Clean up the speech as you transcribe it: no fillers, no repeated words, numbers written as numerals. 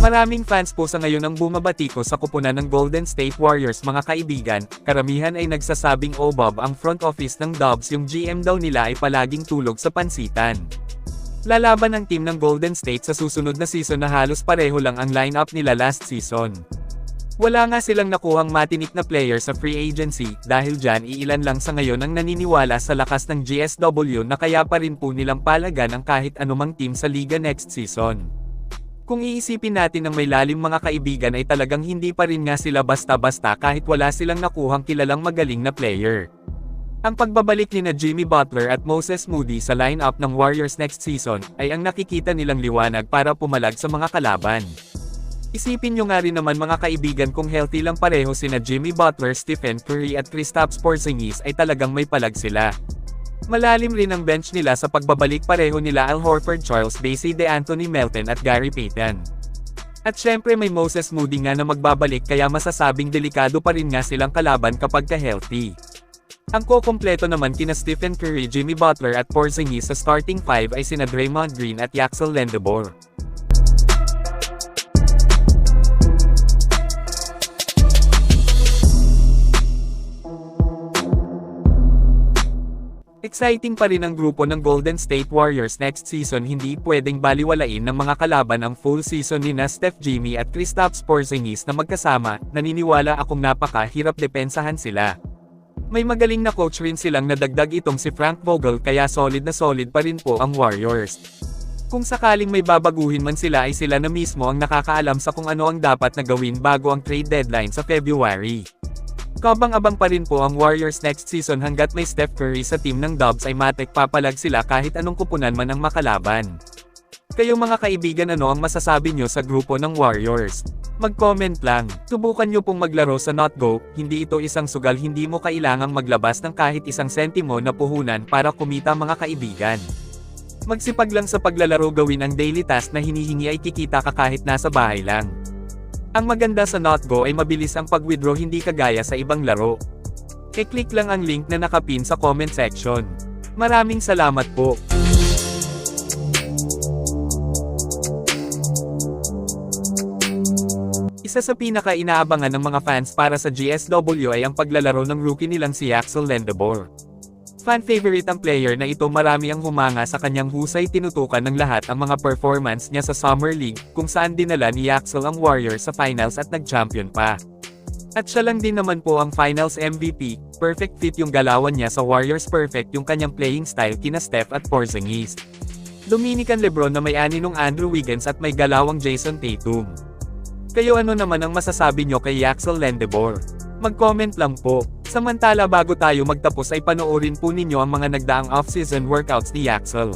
Maraming fans po sa ngayon ang bumabatiko sa kupunan ng Golden State Warriors mga kaibigan, karamihan ay nagsasabing Bob ang front office ng Dubs yung GM daw nila ay palaging tulog sa pansitan. Lalaban ang team ng Golden State sa susunod na season na halos pareho lang ang lineup nila last season. Wala nga silang nakuhang matinik na player sa free agency, dahil dyan iilan lang sa ngayon ang naniniwala sa lakas ng GSW na kaya pa rin po nilang palagan ang kahit anumang team sa liga next season. Kung iisipin natin ng may lalim mga kaibigan ay talagang hindi pa rin nga sila basta-basta kahit wala silang nakuhang kilalang magaling na player. Ang pagbabalik ni na Jimmy Butler at Moses Moody sa lineup ng Warriors next season ay ang nakikita nilang liwanag para pumalag sa mga kalaban. Isipin nyo nga rin naman mga kaibigan kung healthy lang pareho sina Jimmy Butler, Stephen Curry at Kristaps Porzingis ay talagang may palag sila. Malalim rin ang bench nila sa pagbabalik pareho nila Al Horford, Charles Bassey, DeAnthony Melton at Gary Payton. At syempre may Moses Moody nga na magbabalik kaya masasabing delikado pa rin nga silang kalaban kapag ka-healthy. Ang kukumpleto naman kina Stephen Curry, Jimmy Butler at Porzingis sa starting 5 ay sina Draymond Green at Yaxel Lendebor. Exciting pa rin ang grupo ng Golden State Warriors next season, hindi pwedeng baliwalain ng mga kalaban ang full season ni na Steph, Jimmy at Kristaps Porzingis na magkasama, naniniwala akong napakahirap depensahan sila. May magaling na coach rin silang nadagdag itong si Frank Vogel kaya solid na solid pa rin po ang Warriors. Kung sakaling may babaguhin man sila ay sila na mismo ang nakakaalam sa kung ano ang dapat na gawin bago ang trade deadline sa February. Kabang-abang pa rin po ang Warriors next season hanggat may Steph Curry sa team ng Dubs ay matik papalag sila kahit anong kupunan man ang makalaban. Kayo mga kaibigan, ano ang masasabi nyo sa grupo ng Warriors? Mag-comment lang. Subukan nyo pong maglaro sa Not Go, hindi ito isang sugal, hindi mo kailangang maglabas ng kahit isang sentimo na puhunan para kumita mga kaibigan. Magsipag lang sa paglalaro, gawin ang daily task na hinihingi ay kikita ka kahit nasa bahay lang. Ang maganda sa Not Go ay mabilis ang pag-withdraw, hindi kagaya sa ibang laro. I-click lang ang link na nakapin sa comment section. Maraming salamat po. Isa sa pinaka-inaabangan ng mga fans para sa GSW ay ang paglalaro ng rookie nilang si Yaxel Lendebor. Fan favorite ang player na ito, marami ang humanga sa kanyang husay, tinutukan ng lahat ang mga performance niya sa Summer League, kung saan dinala ni Yaxel ang Warriors sa finals at nag-champion pa. At siya lang din naman po ang finals MVP, perfect fit yung galawan niya sa Warriors, perfect yung kanyang playing style kina Steph at Porzingis. Dominican Lebron na may aninong Andrew Wiggins at may galawang Jason Tatum. Kayo, ano naman ang masasabi nyo kay Yaxel Lendebor? Mag-comment lang po. Samantala bago tayo magtapos ay panoorin po ninyo ang mga nagdaang off-season workouts ni Yaxel.